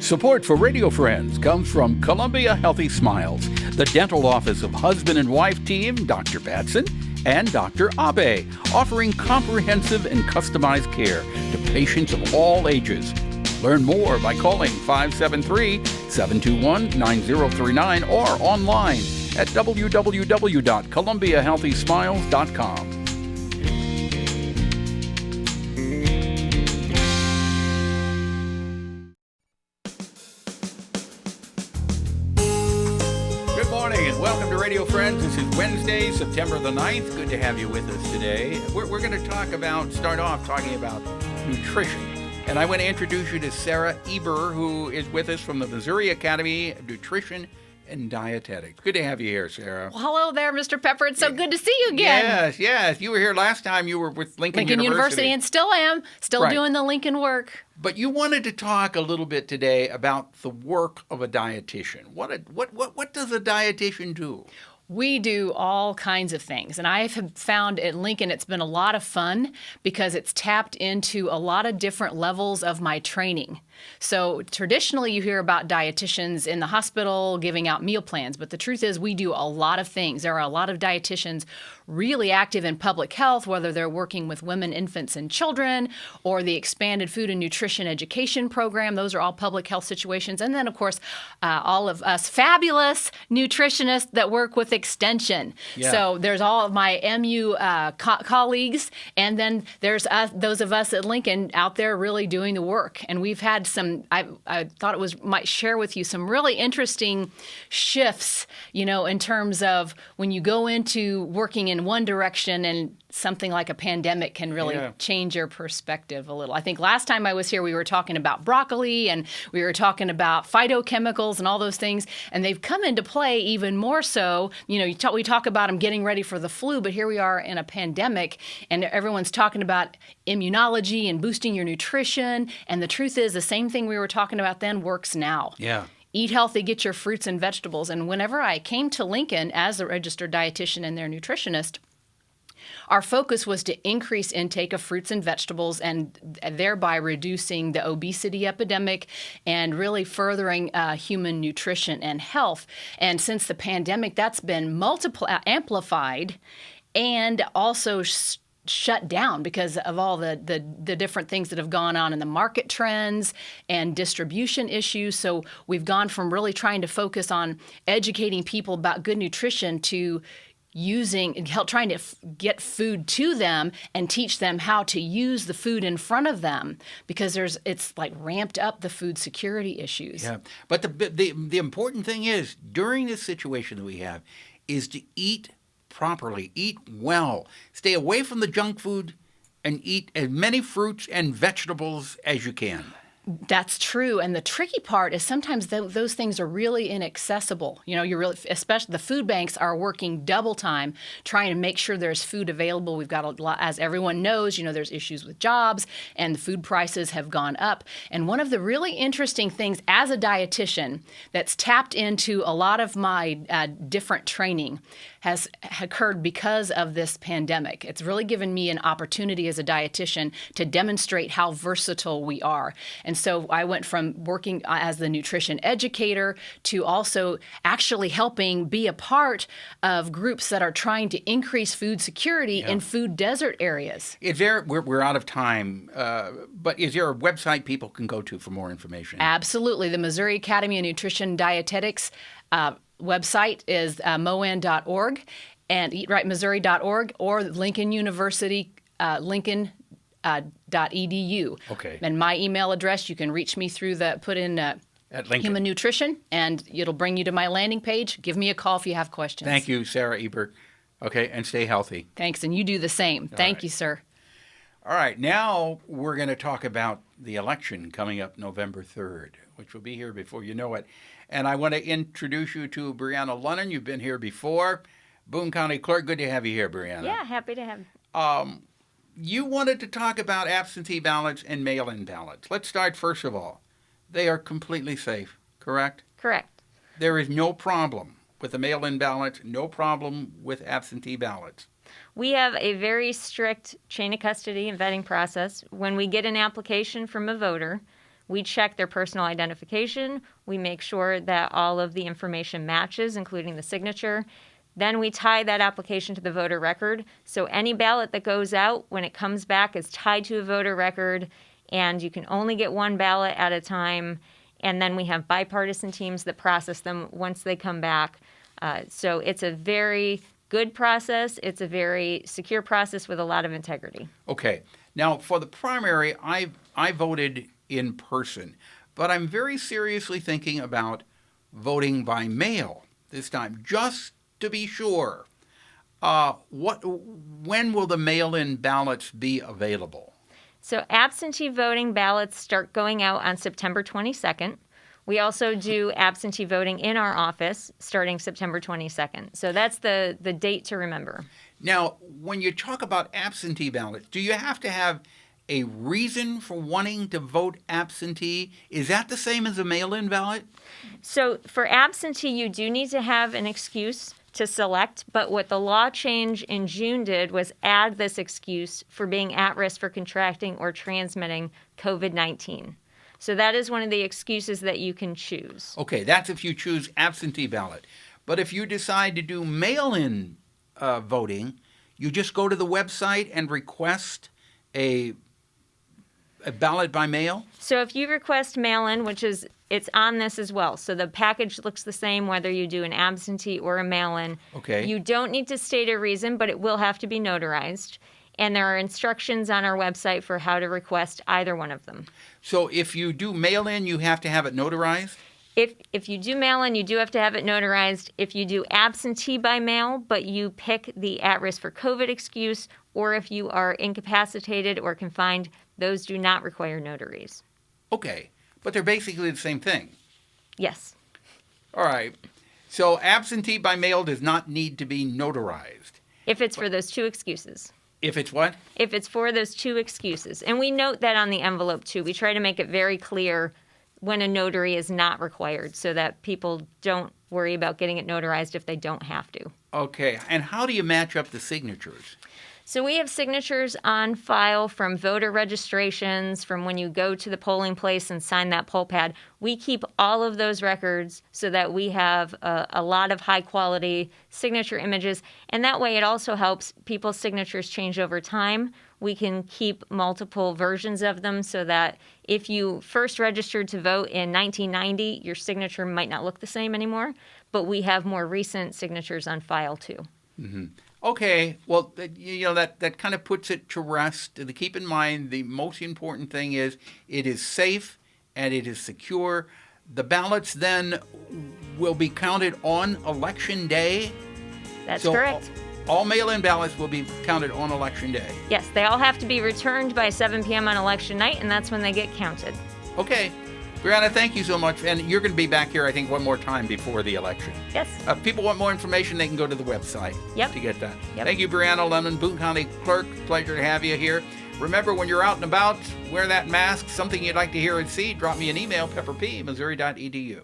Support for Radio Friends comes from Columbia Healthy Smiles, the dental office of husband and wife team Dr. Batson and Dr. Abe, offering comprehensive and customized care to patients of all ages. Learn more by calling 573-721-9039 or online at www.columbiahealthysmiles.com. Good morning and welcome to Radio Friends. This is Wednesday, September the 9th. Good to have you with us today. We're going to start off talking about nutrition. And I want to introduce you to Sarah Eber, who is with us from the Missouri Academy of Nutrition and Dietetics. Good to have you here, Sarah. Well, hello there, Mr. Pepper. It's so good to see you again. Yes. You were here last time. You were with Lincoln University and still am. Still doing the Lincoln work. But you wanted to talk a little bit today about the work of a dietitian. What does a dietitian do? We do all kinds of things. And I have found at Lincoln it's been a lot of fun because it's tapped into a lot of different levels of my training. So traditionally you hear about dietitians in the hospital giving out meal plans, but the truth is we do a lot of things. There are a lot of dietitians really active in public health, whether they're working with women, infants, and children, or the expanded food and nutrition education program. Those are all public health situations. And then, of course, all of us fabulous nutritionists that work with extension. Yeah. So there's all of my MU colleagues, and then there's those of us at Lincoln out there really doing the work. And we've had I thought might share with you some really interesting shifts, in terms of when you go into working in one direction and something like a pandemic can really change your perspective a little. I think last time I was here, we were talking about broccoli and we were talking about phytochemicals and all those things, and they've come into play even more so. We talk about them getting ready for the flu, but here we are in a pandemic and everyone's talking about immunology and boosting your nutrition. And the truth is the same thing we were talking about then works now. Yeah. Eat healthy, get your fruits and vegetables. And whenever I came to Lincoln as a registered dietitian and their nutritionist, our focus was to increase intake of fruits and vegetables and thereby reducing the obesity epidemic and really furthering human nutrition and health. And since the pandemic, that's been amplified and also shut down because of all the different things that have gone on in the market trends and distribution issues. So we've gone from really trying to focus on educating people about good nutrition to trying to get food to them and teach them how to use the food in front of them because it's like ramped up the food security issues. Yeah, but the important thing is during this situation that we have is to eat properly, eat well, stay away from the junk food, and eat as many fruits and vegetables as you can. That's true. And the tricky part is sometimes those things are really inaccessible. Especially the food banks are working double time trying to make sure there's food available. We've got a lot, as everyone knows, there's issues with jobs and the food prices have gone up. And one of the really interesting things as a dietitian that's tapped into a lot of my different training has occurred because of this pandemic. It's really given me an opportunity as a dietitian to demonstrate how versatile we are. And so I went from working as the nutrition educator to also actually helping be a part of groups that are trying to increase food security in food desert areas. We're out of time, but is there a website people can go to for more information? Absolutely. The Missouri Academy of Nutrition Dietetics website is moan.org and eatRightMissouri.org or Lincoln University, lincoln.edu. Okay. And my email address, you can reach me through put in at Human Nutrition, and it'll bring you to my landing page. Give me a call if you have questions. Thank you, Sarah Eber. Okay, and stay healthy. Thanks, and you do the same. Thank you, sir. All right, now we're going to talk about the election coming up November 3rd, which will be here before you know it. And I want to introduce you to Brianna Lennon. You've been here before. Boone County Clerk, good to have you here, Brianna. Yeah, happy to have you. You wanted to talk about absentee ballots and mail-in ballots. Let's start first of all. They are completely safe, correct? Correct. There is no problem with the mail-in ballots, no problem with absentee ballots. We have a very strict chain of custody and vetting process. When we get an application from a voter, We check their personal identification. We make sure that all of the information matches, including the signature. Then we tie that application to the voter record. So any ballot that goes out, when it comes back, is tied to a voter record, and you can only get one ballot at a time. And then we have bipartisan teams that process them once they come back. So it's a very good process. It's a very secure process with a lot of integrity. Okay. Now, for the primary, I voted in person, but I'm very seriously thinking about voting by mail this time, just to be sure. When will the mail-in ballots be available? So absentee voting ballots start going out on September 22nd. We also do absentee voting in our office starting September 22nd. So that's the date to remember. Now, when you talk about absentee ballots, do you have to have a reason for wanting to vote absentee? Is that the same as a mail-in ballot? So for absentee, you do need to have an excuse to select, but what the law change in June did was add this excuse for being at risk for contracting or transmitting COVID-19. So that is one of the excuses that you can choose. Okay, that's if you choose absentee ballot. But if you decide to do mail-in voting, you just go to the website and request a ballot by mail? So if you request mail-in, it's on this as well. So the package looks the same whether you do an absentee or a mail-in. Okay. You don't need to state a reason, but it will have to be notarized. And there are instructions on our website for how to request either one of them. So if you do mail-in, you have to have it notarized? If you do mail-in, you do have to have it notarized. If you do absentee by mail, but you pick the at-risk for COVID excuse, or if you are incapacitated or confined, those do not require notaries. Okay, but they're basically the same thing. Yes. All right. So absentee by mail does not need to be notarized. If it's for those two excuses. If it's what? If it's for those two excuses. And we note that on the envelope, too. We try to make it very clear when a notary is not required so that people don't worry about getting it notarized if they don't have to. Okay. And how do you match up the signatures? So we have signatures on file from voter registrations, from when you go to the polling place and sign that poll pad. We keep all of those records so that we have a lot of high-quality signature images. And that way it also helps people's signatures change over time. We can keep multiple versions of them so that if you first registered to vote in 1990, your signature might not look the same anymore. But we have more recent signatures on file, too. Mm-hmm. Okay, well, that kind of puts it to rest. To keep in mind, the most important thing is it is safe and it is secure. The ballots then will be counted on Election Day. That's correct. All mail-in ballots will be counted on Election Day. Yes, they all have to be returned by 7 p.m. on Election night, and that's when they get counted. Okay. Brianna, thank you so much. And you're going to be back here, I think, one more time before the election. Yes. If people want more information, they can go to the website to get that. Yep. Thank you, Brianna Lennon, Boone County Clerk. Pleasure to have you here. Remember, when you're out and about, wear that mask. Something you'd like to hear and see, drop me an email, pepperp@missouri.edu.